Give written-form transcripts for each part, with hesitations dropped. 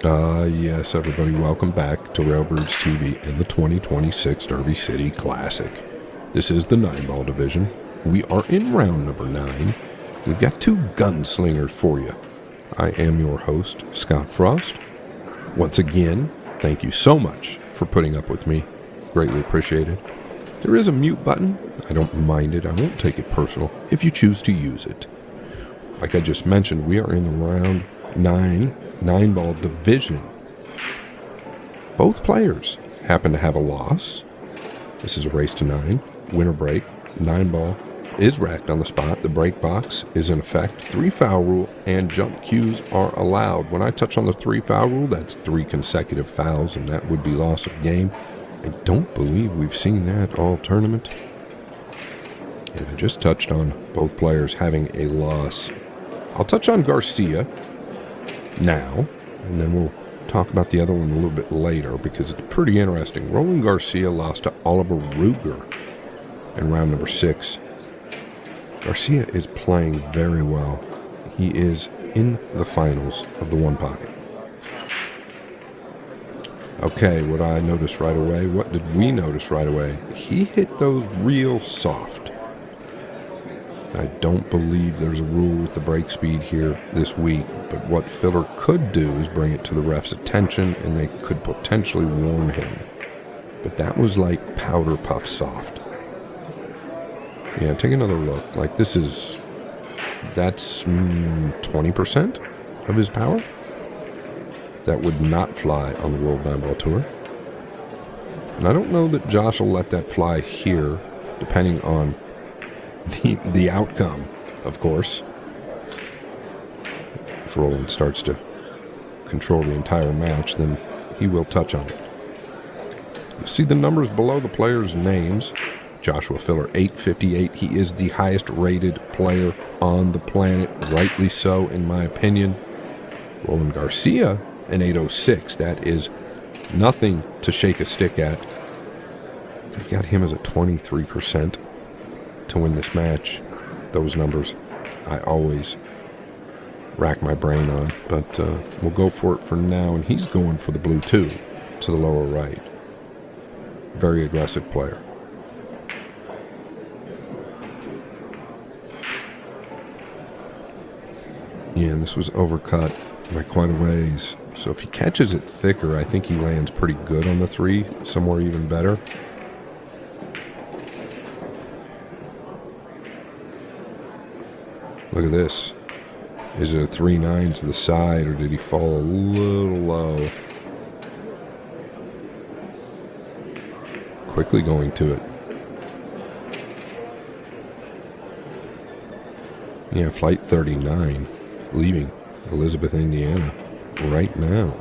Yes, everybody, welcome back to Railbirds TV and the 2026 Derby City Classic. This is the 9-ball division. We are in round number 9. We've got two gunslingers for you. I am your host, Scott Frost. Once again, thank you so much for putting up with me. Greatly appreciated. There is a mute button. I don't mind it. I won't take it personal if you choose to use it. Like I just mentioned, we are in the round 9-ball division. Both players happen to have a loss. This is a race to 9. Winner break. 9-ball is racked on the spot. The break box is in effect. 3-foul rule and jump cues are allowed. When I touch on the 3-foul rule, that's 3 consecutive fouls, and that would be loss of game. I don't believe we've seen that all tournament. And I just touched on both players having a loss. I'll touch on Garcia now, and then we'll talk about the other one a little bit later because it's pretty interesting. Roland Garcia lost to Oliver Ruger in round number 6. Garcia is playing very well. He is in the finals of the one pocket. Okay, what I noticed right away, what did we notice right away? He hit those real soft. I don't believe there's a rule with the break speed here this week, but what Filler could do is bring it to the ref's attention, and they could potentially warn him. But that was like powder puff soft. Yeah, take another look. Like that's 20% of his power. That would not fly on the World 9-Ball Tour. And I don't know that Josh will let that fly here, depending on the outcome, of course. If Roland starts to control the entire match, then he will touch on it. You'll see the numbers below the players' names. Joshua Filler, 858. He is the highest rated player on the planet, rightly so, in my opinion. Roland Garcia, an 806. That is nothing to shake a stick at. They've got him as a 23% to win this match. Those numbers I always rack my brain on, but we'll go for it for now, and he's going for the blue 2 to the lower right. Very aggressive player. Yeah, and this was overcut by quite a ways. So if he catches it thicker, I think he lands pretty good on the 3, somewhere even better. Look at this. Is it a 3-9 to the side, or did he fall a little low? Quickly going to it. Yeah, flight 39, leaving Elizabeth, Indiana, right now.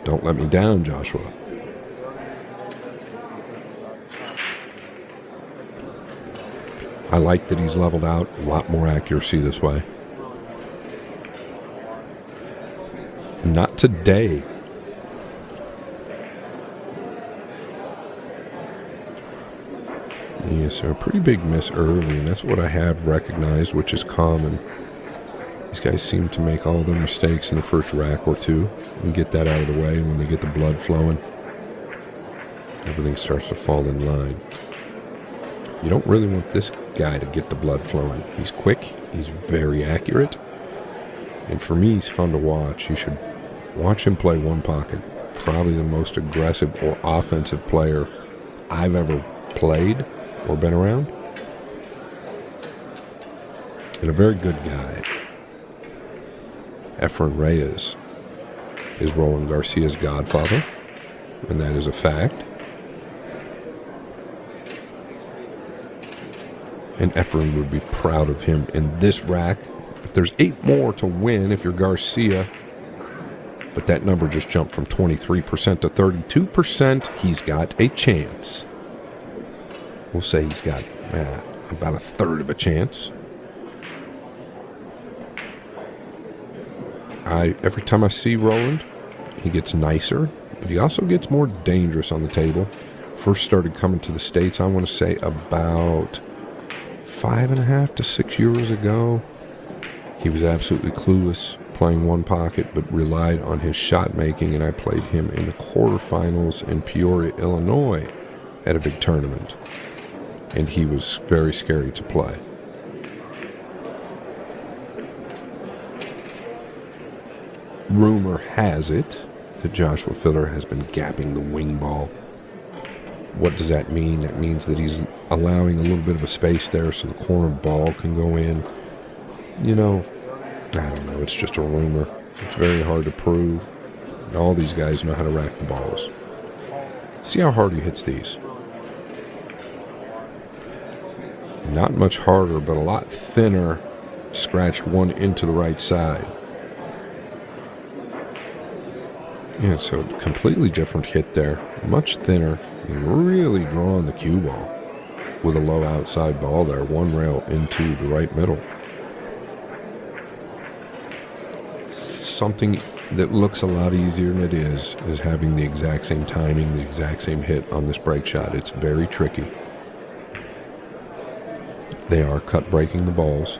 Don't let me down, Joshua. I like that he's leveled out. A lot more accuracy this way. Not today. Yes, so a pretty big miss early, and that's what I have recognized, which is common. These guys seem to make all their mistakes in the first rack or two and get that out of the way. When they get the blood flowing, everything starts to fall in line. You don't really want this guy to get the blood flowing. He's quick, he's very accurate, and for me, he's fun to watch. You should watch him play one pocket. Probably the most aggressive or offensive player I've ever played or been around. And a very good guy. Efren Reyes is Roland Garcia's godfather, and that is a fact. And Efren would be proud of him in this rack. But there's 8 more to win if you're Garcia. But that number just jumped from 23% to 32%. He's got a chance. We'll say he's got about a third of a chance. Every time I see Roland, he gets nicer, but he also gets more dangerous on the table. First started coming to the States, I want to say about 5.5 to 6 years ago. He was absolutely clueless playing one pocket, but relied on his shot making, and I played him in the quarterfinals in Peoria, Illinois at a big tournament, and he was very scary to play. Rumor has it that Joshua Filler has been gapping the wing ball. What does that mean? That means that he's allowing a little bit of a space there so the corner ball can go in. You know, I don't know. It's just a rumor. It's very hard to prove. All these guys know how to rack the balls. See how hard he hits these. Not much harder, but a lot thinner. Scratched one into the right side. Yeah, so a completely different hit there. Much thinner. And really drawing the cue ball with a low outside ball there. One rail into the right middle. Something that looks a lot easier than it is having the exact same timing, the exact same hit on this break shot. It's very tricky. They are cut breaking the balls.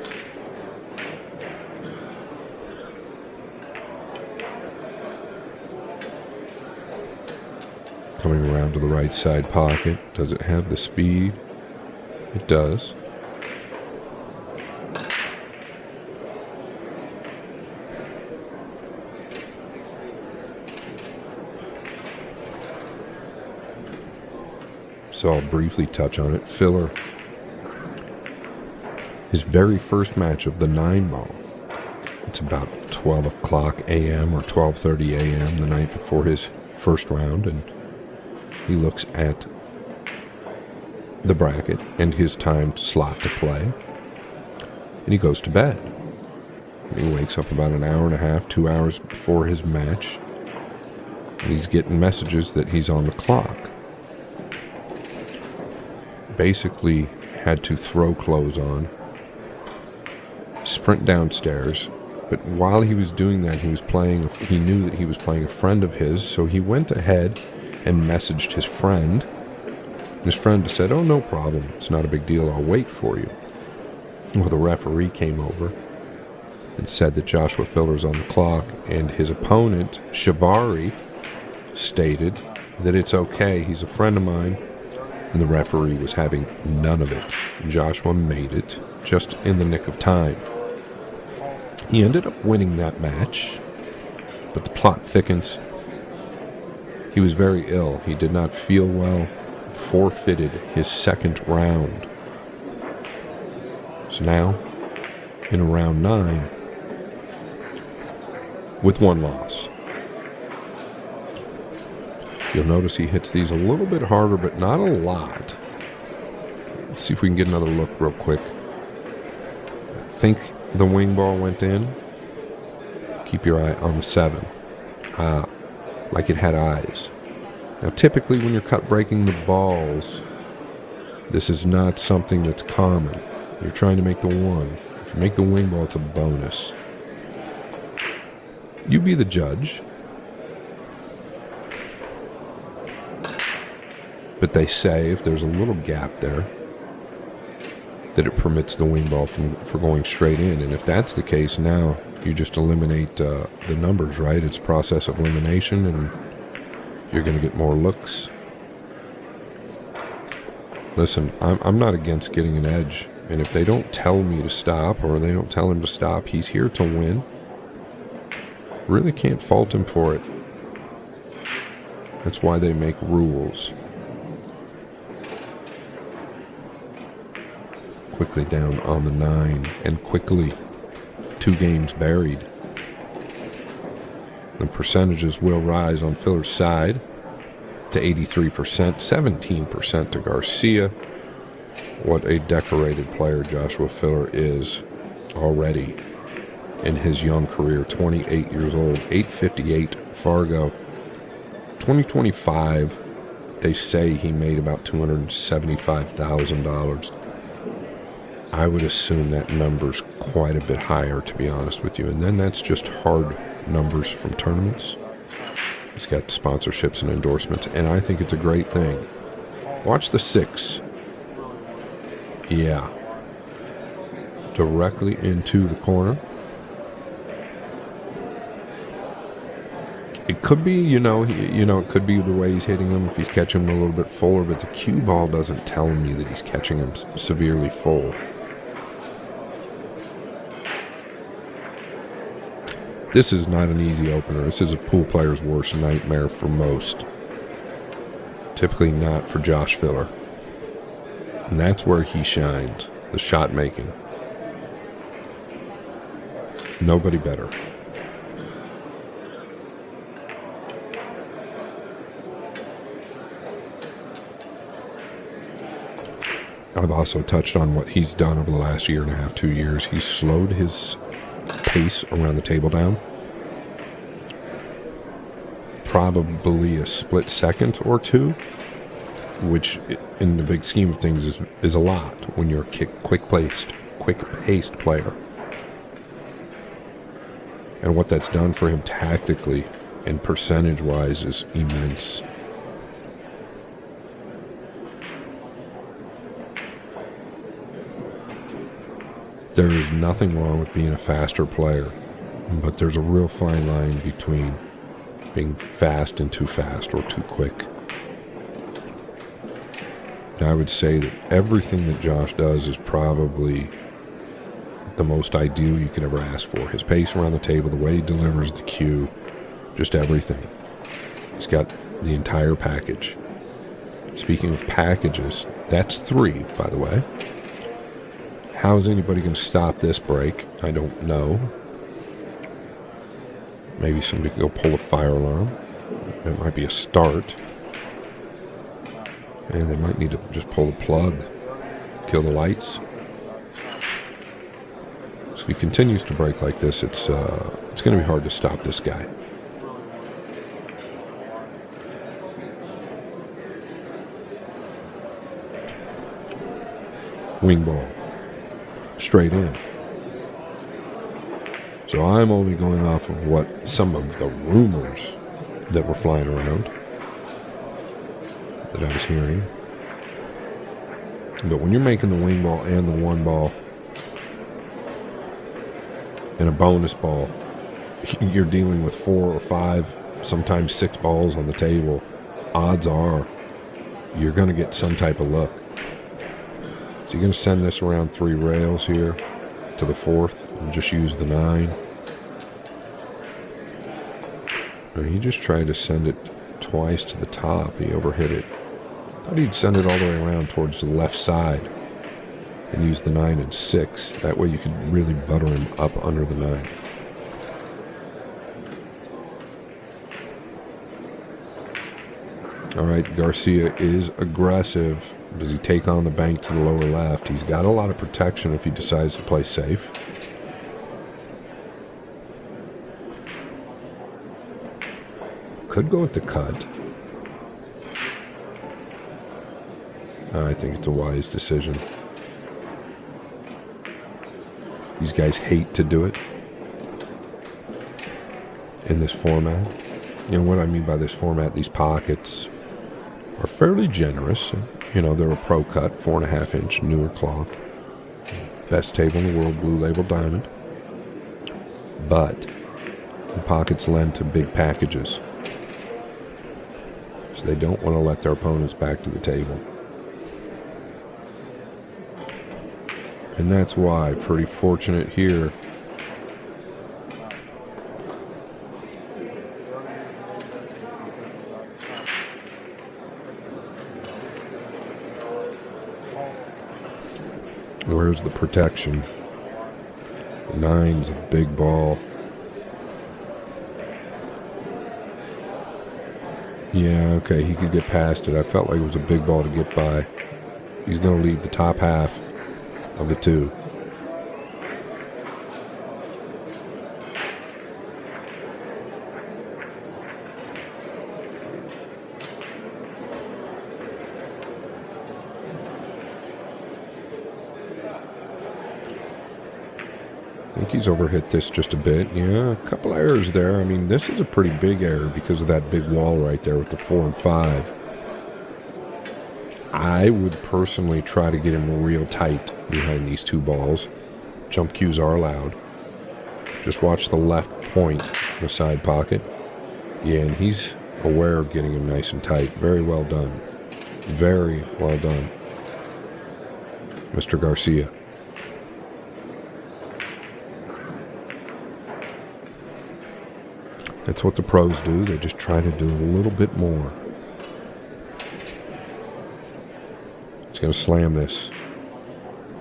Coming around to the right side pocket. Does it have the speed? It does. So I'll briefly touch on it. Filler, his very first match of the 9-ball. It's about 12 o'clock a.m. or 12:30 a.m. the night before his first round, and he looks at the bracket and his timed slot to play, and he goes to bed. And he wakes up about an hour and a half, 2 hours before his match, and he's getting messages that he's on the clock. Basically had to throw clothes on, sprint downstairs, but while he was doing that, he knew that he was playing a friend of his, so he went ahead and messaged his friend. And his friend said, "Oh, no problem. It's not a big deal. I'll wait for you." Well, the referee came over and said that Joshua Filler's on the clock, and his opponent, Shivari, stated that it's okay. He's a friend of mine. And the referee was having none of it. Joshua made it just in the nick of time. He ended up winning that match, but the plot thickens. He was very ill. He did not feel well. Forfeited his second round. So now, in round 9, with one loss. You'll notice he hits these a little bit harder, but not a lot. Let's see if we can get another look real quick. I think the wing ball went in. Keep your eye on the 7. Like it had eyes. Now, typically when you're cut breaking the balls, this is not something that's common. You're trying to make the 1. If you make the wing ball, it's a bonus. You be the judge. But they say if there's a little gap there, that it permits the wing ball for going straight in. And if that's the case, now you just eliminate the numbers, right? It's a process of elimination, and you're going to get more looks. Listen, I'm not against getting an edge. And if they don't tell me to stop, or they don't tell him to stop, he's here to win. Really can't fault him for it. That's why they make rules. Quickly down on the 9, and quickly 2 games buried. The percentages will rise on Filler's side to 83%, 17% to Garcia. What a decorated player Joshua Filler is already in his young career. 28 years old, 858 Fargo. 2025, they say he made about $275,000. I would assume that number's quite a bit higher, to be honest with you. And then that's just hard numbers from tournaments. He's got sponsorships and endorsements, and I think it's a great thing. Watch the 6. Yeah. Directly into the corner. It could be, it could be the way he's hitting him if he's catching him a little bit fuller, but the cue ball doesn't tell me that he's catching him severely full. This is not an easy opener. This is a pool player's worst nightmare for most. Typically not for Josh Filler. And that's where he shines, the shot making. Nobody better. I've also touched on what he's done over the last year and a half, 2 years. He's slowed his pace around the table down. Probably a split second or two, which in the big scheme of things is a lot when you're a quick-paced player. And what that's done for him tactically and percentage-wise is immense. There is nothing wrong with being a faster player, but there's a real fine line between being fast and too fast or too quick. And I would say that everything that Josh does is probably the most ideal you could ever ask for. His pace around the table, the way he delivers the cue, just everything. He's got the entire package. Speaking of packages, that's 3, by the way. How is anybody going to stop this break? I don't know. Maybe somebody could go pull a fire alarm. That might be a start. And they might need to just pull the plug, kill the lights. So if he continues to break like this, it's going to be hard to stop this guy. Wing ball. Straight in. So I'm only going off of what some of the rumors that were flying around that I was hearing. But when you're making the wing ball and the one ball and a bonus ball, you're dealing with 4 or 5, sometimes 6 balls on the table. Odds are you're going to get some type of look. So you're going to send this around 3 rails here to the 4th and just use the 9. And he just tried to send it twice to the top. He overhit it. Thought he'd send it all the way around towards the left side and use the 9 and 6. That way you could really butter him up under the 9. All right, Garcia is aggressive. Does he take on the bank to the lower left? He's got a lot of protection if he decides to play safe. Could go with the cut. I think it's a wise decision. These guys hate to do it in this format. You know what I mean by this format? These pockets are fairly generous. They're a pro cut, 4.5 inch newer cloth. Best table in the world, blue label diamond. But the pockets lend to big packages. So they don't want to let their opponents back to the table. And that's why, pretty fortunate here. Where's the protection? The 9's a big ball. Yeah, okay, he could get past it. I felt like it was a big ball to get by. He's going to leave the top half of the 2. I think he's overhit this just a bit. Yeah, a couple errors there. I mean, this is a pretty big error because of that big wall right there with the 4 and 5. I would personally try to get him real tight behind these 2 balls. Jump cues are allowed. Just watch the left point in the side pocket. Yeah, and he's aware of getting him nice and tight. Very well done. Very well done, Mr. Garcia. That's what the pros do. They just try to do a little bit more. He's going to slam this.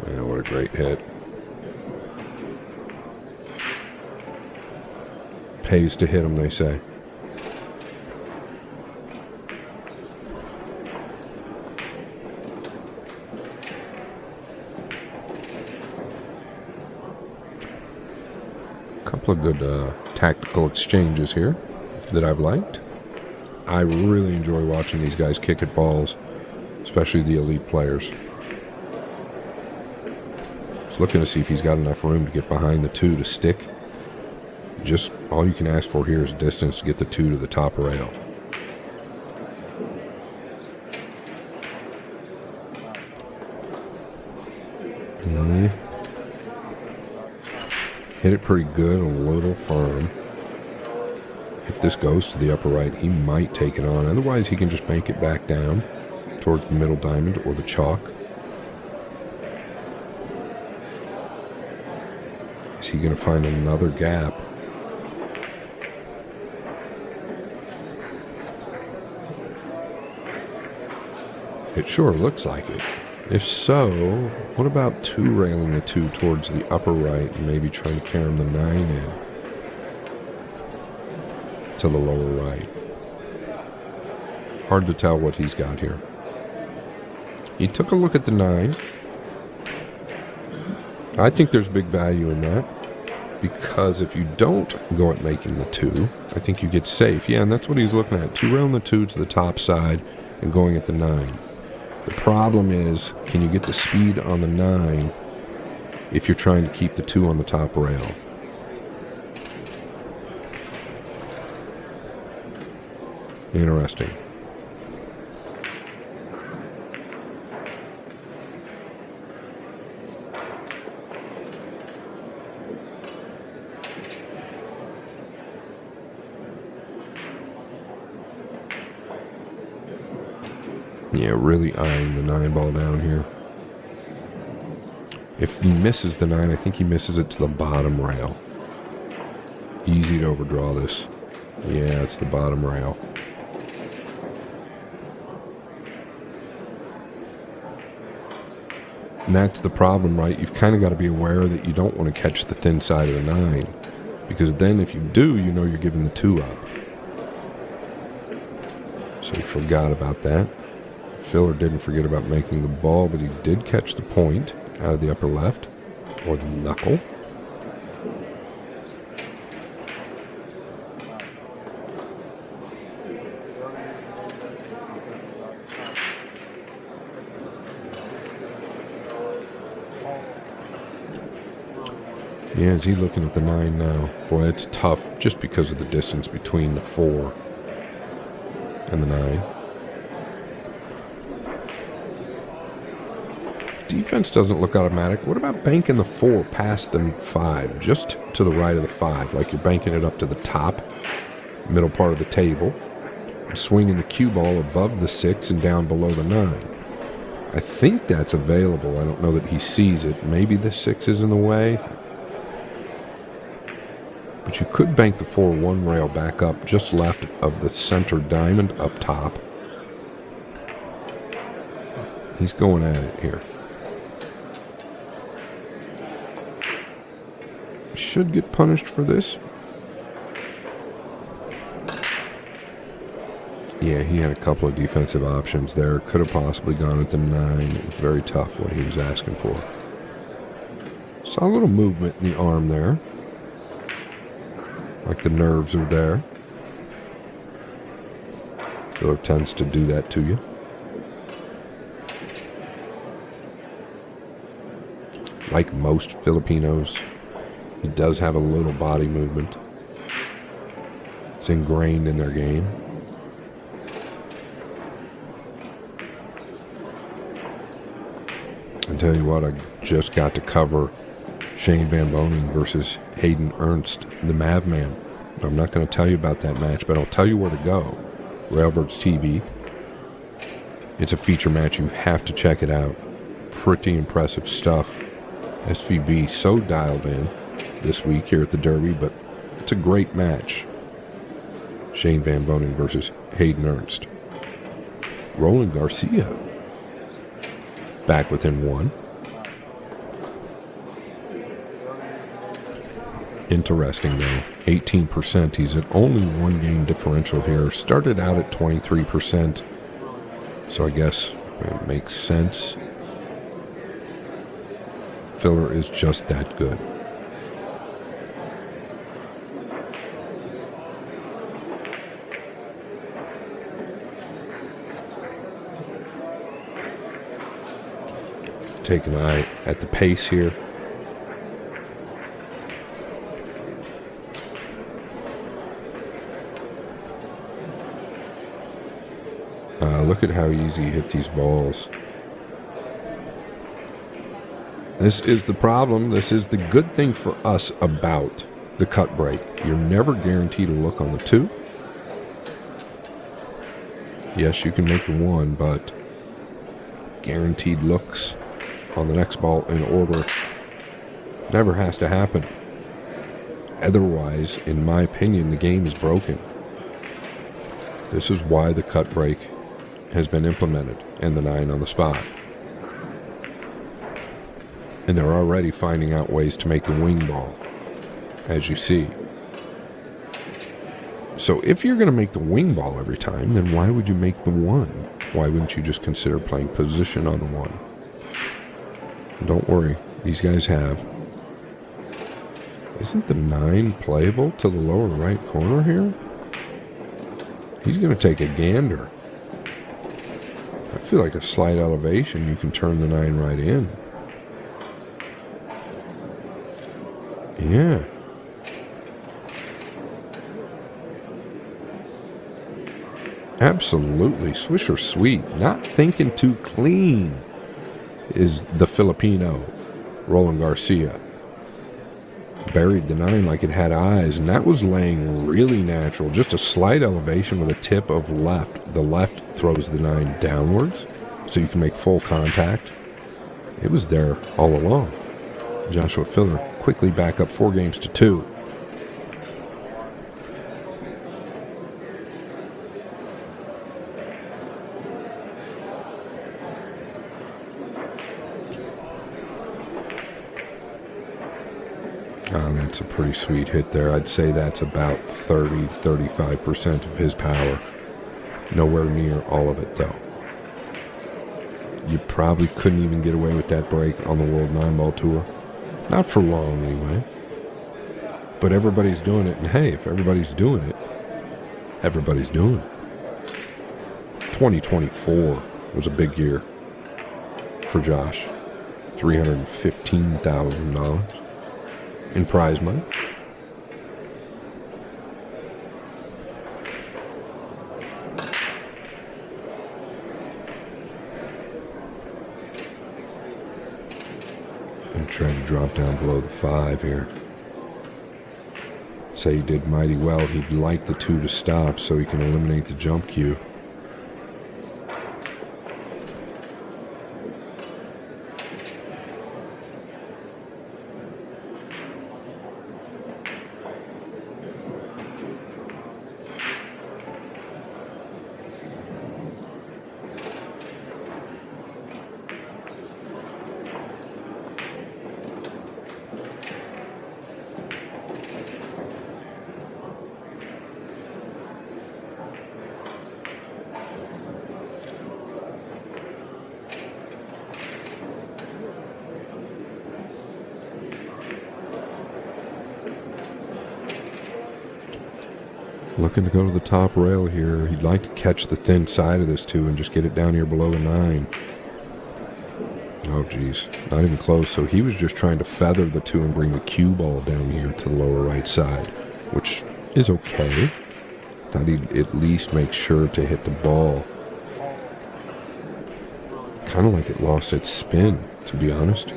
Man, what a great hit. Pays to hit him, they say. Couple of good tactical exchanges here that I've liked. I really enjoy watching these guys kick at balls, especially the elite players. Just looking to see if he's got enough room to get behind the 2 to stick. Just all you can ask for here is distance to get the 2 to the top rail. Hit it pretty good, a little firm. If this goes to the upper right, he might take it on. Otherwise, he can just bank it back down towards the middle diamond or the chalk. Is he going to find another gap? It sure looks like it. If so, what about 2 railing the 2 towards the upper right and maybe trying to carry the 9 in to the lower right? Hard to tell what he's got here. He took a look at the 9. I think there's big value in that, because if you don't go at making the 2, I think you get safe. Yeah, and that's what he's looking at. 2 railing the 2 to the top side and going at the 9. The problem is, can you get the speed on the 9 if you're trying to keep the 2 on the top rail? Interesting. Yeah, really eyeing the 9 ball down here. If he misses the 9, I think he misses it to the bottom rail. Easy to overdraw this. Yeah, it's the bottom rail. And that's the problem, right? You've kind of got to be aware that you don't want to catch the thin side of the 9. Because then if you do, you know you're giving the 2 up. So he forgot about that. Filler didn't forget about making the ball, but he did catch the point out of the upper left, or the knuckle. Yeah, is he looking at the 9 now? Boy, it's tough just because of the distance between the 4 and the 9. Defense doesn't look automatic. What about banking the 4 past the 5, just to the right of the 5, like you're banking it up to the top, middle part of the table, and swinging the cue ball above the 6 and down below the 9? I think that's available. I don't know that he sees it. Maybe the 6 is in the way. But you could bank the 4 1 rail back up just left of the center diamond up top. He's going at it here. Should get punished for this. Yeah, he had a couple of defensive options there. Could have possibly gone at the 9. It was very tough what he was asking for. Saw a little movement in the arm there. Like the nerves are there. Filler tends to do that to you. Like most Filipinos, he does have a little body movement. It's ingrained in their game. I tell you what, I just got to cover Shane Van Boning versus Hayden Ernst, the Mav Man. I'm not going to tell you about that match, but I'll tell you where to go. Railbirds TV. It's a feature match. You have to check it out. Pretty impressive stuff. SVB so dialed in this week here at the Derby, but it's a great match. Shane Van Bonen versus Hayden Ernst. Roland Garcia back within one. Interesting though, 18%. He's at only one game differential here. Started out at 23%, so I guess it makes sense. Filler is just that good. Take an eye at the pace here. Look at how easy he hit these balls. This is the problem. This is the good thing for us about the cut break. You're never guaranteed a look on the 2. Yes, you can make the 1, but guaranteed looks on the next ball in order never has to happen. Otherwise, in my opinion, the game is broken. This is why the cut break has been implemented and the 9 on the spot. And they're already finding out ways to make the wing ball, as you see. So if you're going to make the wing ball every time, then why would you make the 1? Why wouldn't you just consider playing position on the 1? Don't worry, these guys have. Isn't the 9 playable to the lower right corner here? He's going to take a gander. I feel like a slight elevation, you can turn the 9 right in. Yeah. Absolutely. Swisher sweet. Not thinking too clean is the Filipino, Roland Garcia. Buried the 9 like it had eyes, and that was laying really natural. Just a slight elevation with a tip of left. The left throws the 9 downwards, so you can make full contact. It was there all along. Joshua Filler quickly back up 4 games to 2. That's a pretty sweet hit there. I'd say that's about 30-35% of his power. Nowhere near all of it, though. You probably couldn't even get away with that break on the World 9-Ball Tour. Not for long, anyway. But everybody's doing it, and hey, if everybody's doing it, everybody's doing it. 2024 was a big year for Josh. $315,000 in prize money. And try to drop down below the 5 here. Say he did mighty well. He'd like the 2 to stop so he can eliminate the jump cue. Looking to go to the top rail here. He'd like to catch the thin side of this 2 and just get it down here below the 9. Oh, geez. Not even close. So he was just trying to feather the 2 and bring the cue ball down here to the lower right side, which is okay. Thought he'd at least make sure to hit the ball. Kind of like it lost its spin, to be honest.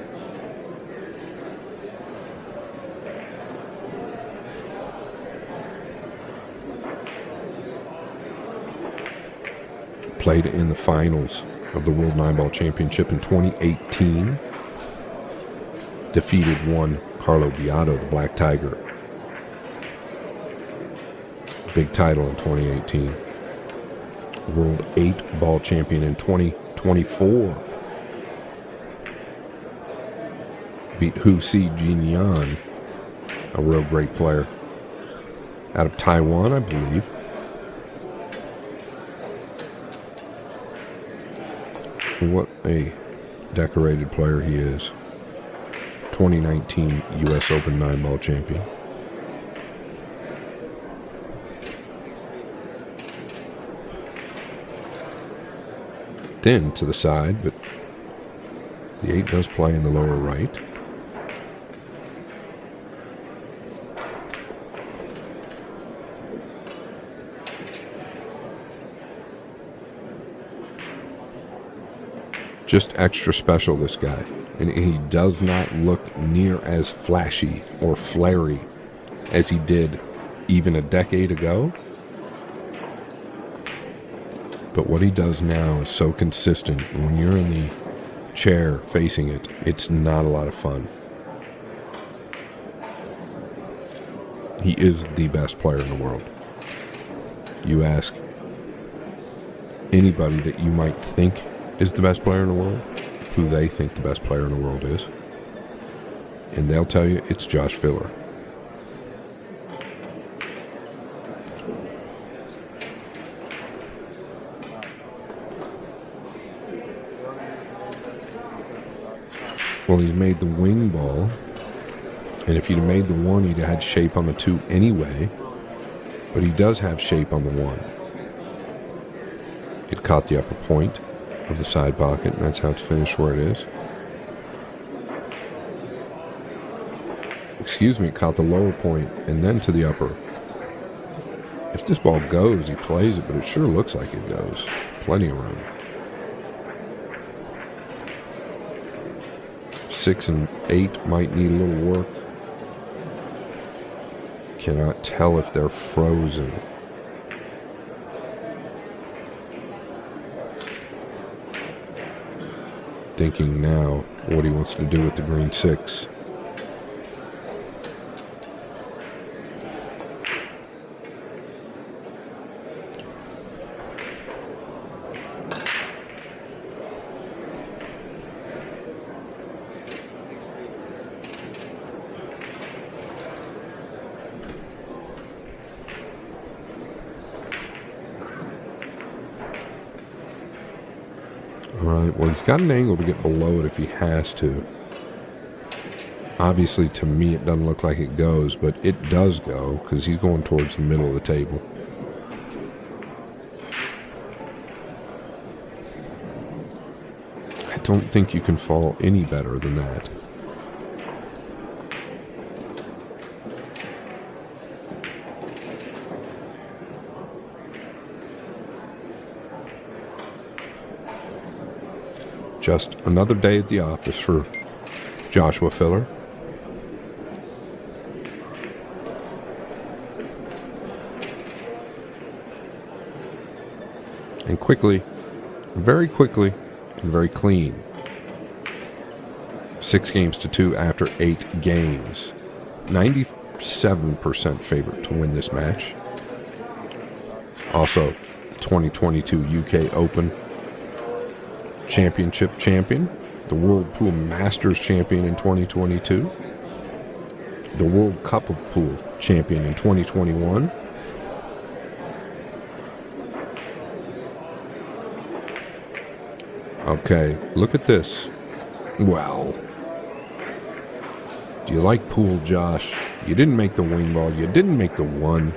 played in the finals of the World 9-Ball Championship in 2018. Defeated one Carlo Beato, the Black Tiger. Big title in 2018. World 8-Ball Champion in 2024. Beat Hu Si Jinyan, a real great player. Out of Taiwan, I believe. What a decorated player he is. 2019 U.S. Open 9-Ball champion. Thin to the side, but the 8 does play in the lower right. Just extra special, this guy. And he does not look near as flashy or flary as he did even a decade ago. But what he does now is so consistent. When you're in the chair facing it, it's not a lot of fun. He is the best player in the world. You ask anybody that you might think is the best player in the world, who they think the best player in the world is, and they'll tell you it's Josh Filler. Well, he's made the wing ball, and if he'd have made the 1, he'd have had shape on the 2 anyway, but he does have shape on the 1. It caught the upper point of the side pocket, and that's how it's finished where it is. Excuse me, it caught the lower point and then to the upper. If this ball goes, he plays it, but it sure looks like it goes. Plenty of room. 6 and 8 might need a little work. Cannot tell if they're frozen. Thinking now what he wants to do with the green 6. Alright, well, he's got an angle to get below it if he has to. Obviously, to me, it doesn't look like it goes, but it does go because he's going towards the middle of the table. I don't think you can fall any better than that. Just another day at the office for Joshua Filler. And quickly, very quickly, and very clean. 6-2 after 8 games. 97% favorite to win this match. Also, the 2022 UK Open Championship champion, the World Pool Masters champion in 2022, the World Cup of Pool champion in 2021, okay, look at this. Well, do you like pool, Josh? You didn't make the wing ball, you didn't make the 1,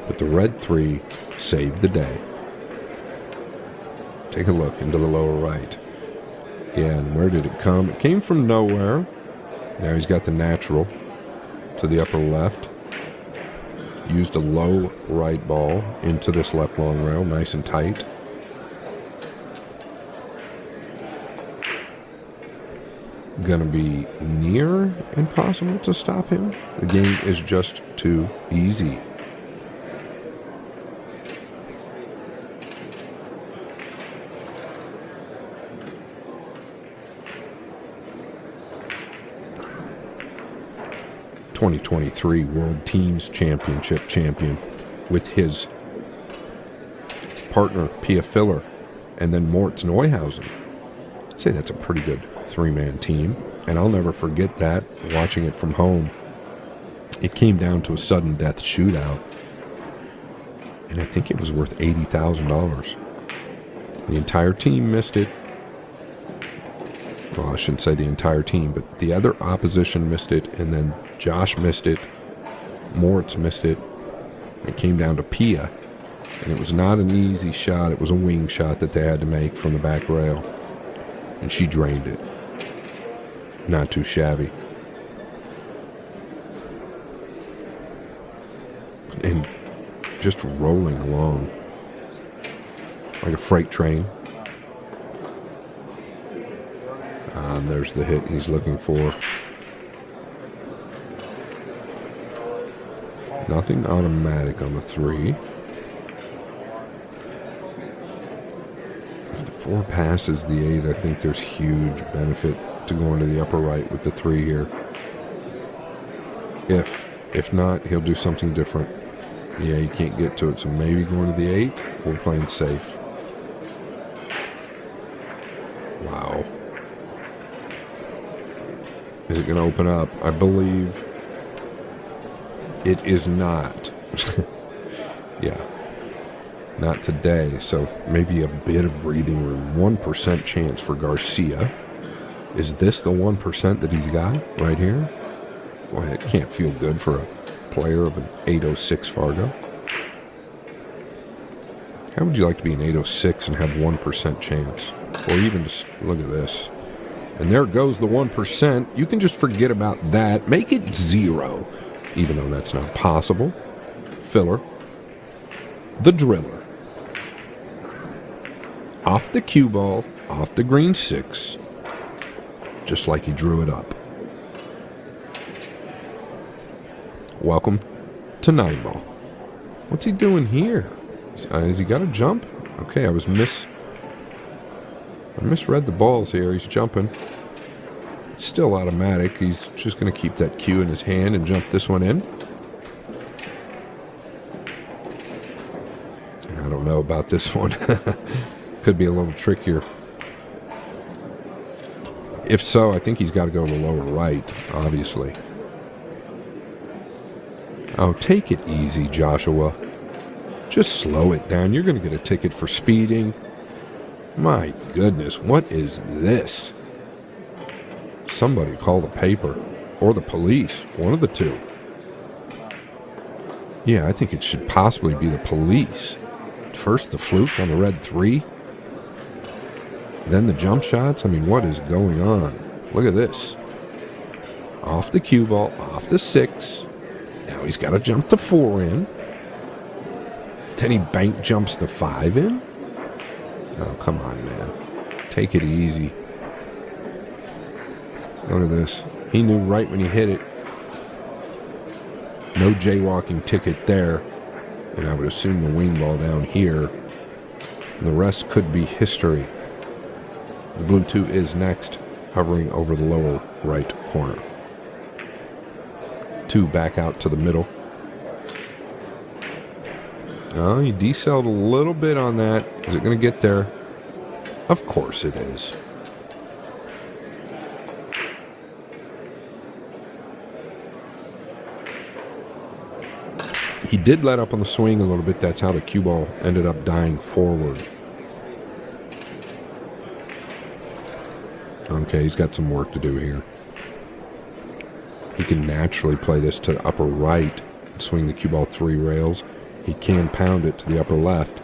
but the red 3 saved the day. Take a look into the lower right. Yeah, and where did it come? It came from nowhere. Now he's got the natural to the upper left. Used a low right ball into this left long rail, nice and tight. Gonna be near impossible to stop him. The game is just too easy. 2023 World Teams Championship champion with his partner, Pia Filler, and then Moritz Neuhausen. I'd say that's a pretty good three-man team, and I'll never forget that, watching it from home. It came down to a sudden death shootout, and I think it was worth $80,000. The entire team missed it. Well, I shouldn't say the entire team, but the other opposition missed it, and then Josh missed it, Moritz missed it. It came down to Pia, and it was not an easy shot. It was a wing shot that they had to make from the back rail, and she drained it. Not too shabby. And just rolling along like a freight train. And there's the hit he's looking for. Nothing automatic on the 3. If the 4 passes the 8, I think there's huge benefit to going to the upper right with the 3 here. If not, he'll do something different. Yeah, you can't get to it, so maybe going to the 8. We're playing safe. Wow. Is it going to open up? I believe it is not. Yeah. Not today, so maybe a bit of breathing room. 1% chance for Garcia. Is this the 1% that he's got right here? Boy, it can't feel good for a player of an 806 Fargo. How would you like to be an 806 and have 1% chance? Or even just look at this. And there goes the 1%. You can just forget about that. Make it 0, even though that's not possible. Filler. The driller. Off the cue ball, off the green 6. Just like he drew it up. Welcome to 9 ball. What's he doing here? Has he got a jump? Okay, I misread the balls here. He's jumping. It's still automatic. He's just going to keep that cue in his hand and jump this one in. I don't know about this one. Could be a little trickier. If so, I think he's got to go to the lower right, obviously. Oh, take it easy, Joshua. Just slow it down. You're going to get a ticket for speeding. My goodness, what is this? Somebody call the paper or the police, one of the two. Yeah, I think it should possibly be the police. First the fluke on the red 3, then the jump shots. I mean, what is going on? Look at this. Off the cue ball, off the 6. Now he's got to jump the 4 in. Then he bank jumps the 5 in. Oh, come on, man. Take it easy. Look at this. He knew right when he hit it. No jaywalking ticket there. And I would assume the wing ball down here. And the rest could be history. The blue 2 is next, hovering over the lower right corner. 2 back out to the middle. Oh, he decelled a little bit on that. Is it going to get there? Of course it is. He did let up on the swing a little bit. That's how the cue ball ended up dying forward. Okay, he's got some work to do here. He can naturally play this to the upper right and swing the cue ball 3 rails. He can pound it to the upper left.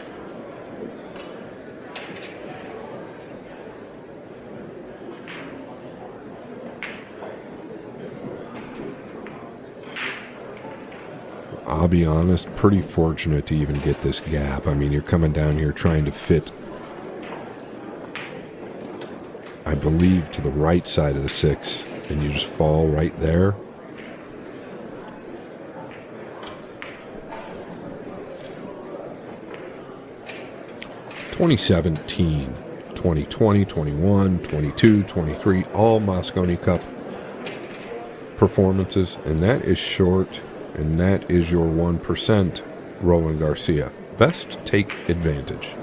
I'll be honest, pretty fortunate to even get this gap. I mean, you're coming down here trying to fit, I believe, to the right side of the 6, and you just fall right there. (2017, 2020, 21, 22, 23, all Moscone Cup performances, and that is short, and that is your 1%, Roland Garcia. Best take advantage.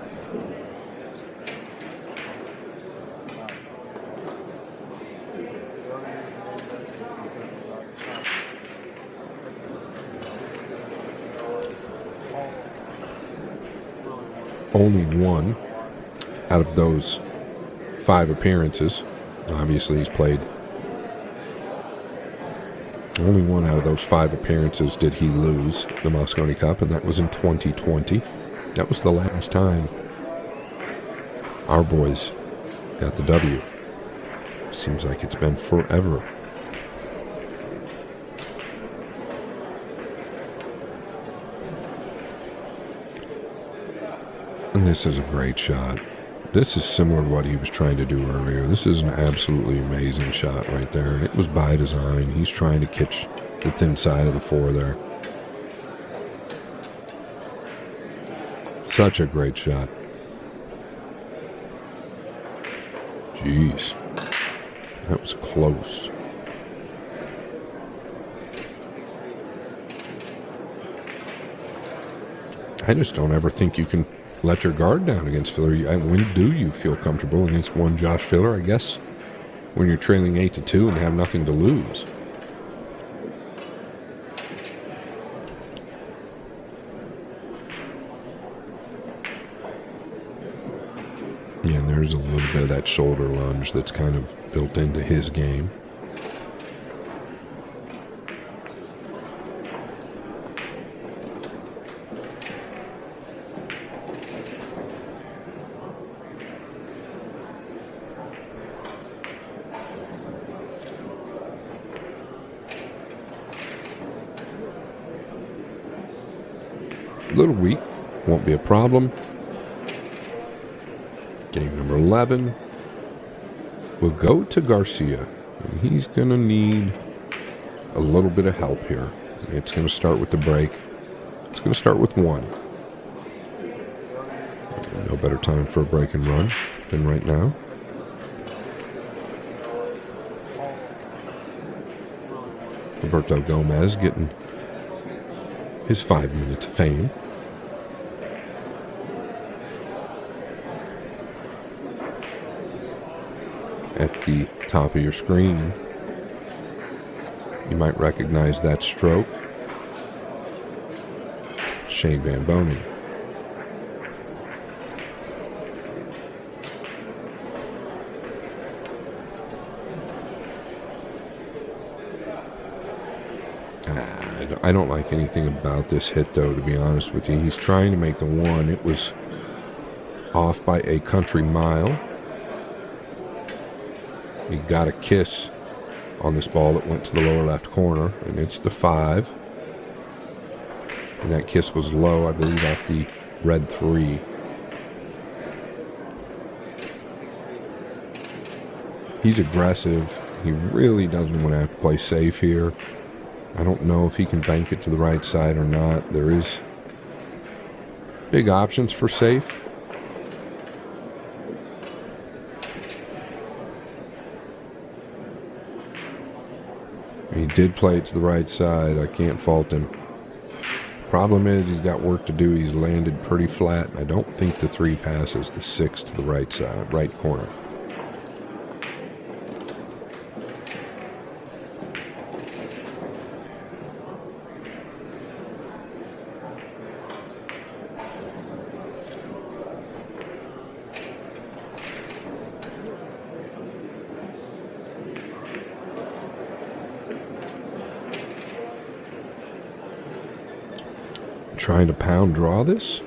Only one out of those 5 appearances, obviously he's played, only one out of those 5 appearances did he lose the Mosconi Cup, and that was in 2020. That was the last time our boys got the W. Seems like it's been forever. And this is a great shot. This is similar to what he was trying to do earlier. This is an absolutely amazing shot right there, and it was by design. He's trying to catch the thin side of the 4 there. Such a great shot. Jeez. That was close. I just don't ever think you can let your guard down against Filler. When do you feel comfortable against one Josh Filler? I guess when you're trailing 8-2 and have nothing to lose. Yeah, and there's a little bit of that shoulder lunge that's kind of built into his game. A little weak, won't be a problem. Game number 11. We'll go to Garcia, and he's going to need a little bit of help here. It's going to start with the break. It's going to start with 1. No better time for a break and run than right now. Roberto Gomez getting his 5 minutes of fame. At the top of your screen, you might recognize that stroke. Shane Van Boening. I don't like anything about this hit, though, to be honest with you. He's trying to make the 1. It was off by a country mile. He got a kiss on this ball that went to the lower left corner, and it's the 5. And that kiss was low, I believe, off the red 3. He's aggressive. He really doesn't want to have to play safe here. I don't know if he can bank it to the right side or not. There is big options for safe. He did play it to the right side. I can't fault him. Problem is, he's got work to do. He's landed pretty flat. I don't think the 3 passes the 6 to the right side, right corner. Trying to pound draw this?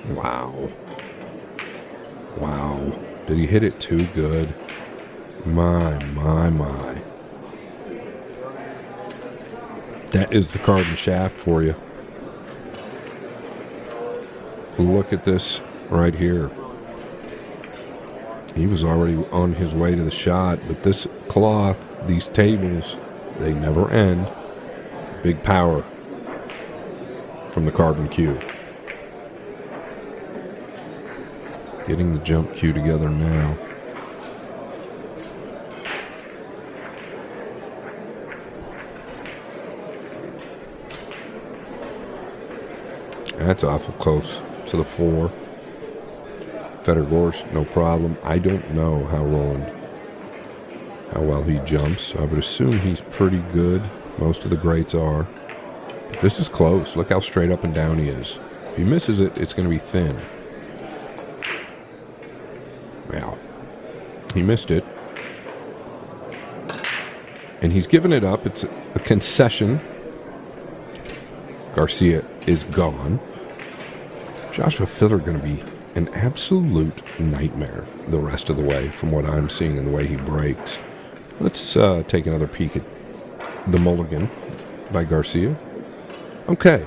Wow. Wow. Did he hit it too good? My. That is the carbon shaft for you. Look at this right here. He was already on his way to the shot, but this cloth, these tables, they never end. Big power from the carbon cue. Getting the jump cue together now. That's awful close to the 4. Federgors, no problem. I don't know how Roland, how well he jumps. I would assume he's pretty good. Most of the greats are. But this is close. Look how straight up and down he is. If he misses it, it's going to be thin. Well, he missed it. And he's given it up. It's a concession. Garcia is gone. Joshua Filler going to be an absolute nightmare the rest of the way from what I'm seeing and the way he breaks. Let's take another peek at the mulligan by Garcia. Okay.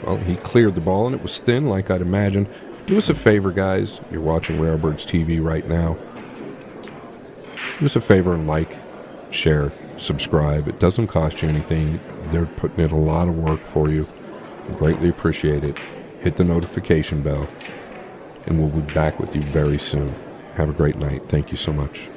Well, he cleared the ball and it was thin like I'd imagine. Do us a favor, guys. You're watching Rarebirds TV right now. Do us a favor and like, share, subscribe. It doesn't cost you anything. They're putting in a lot of work for you. Greatly appreciate it. Hit the notification bell, and we'll be back with you very soon. Have a great night. Thank you so much.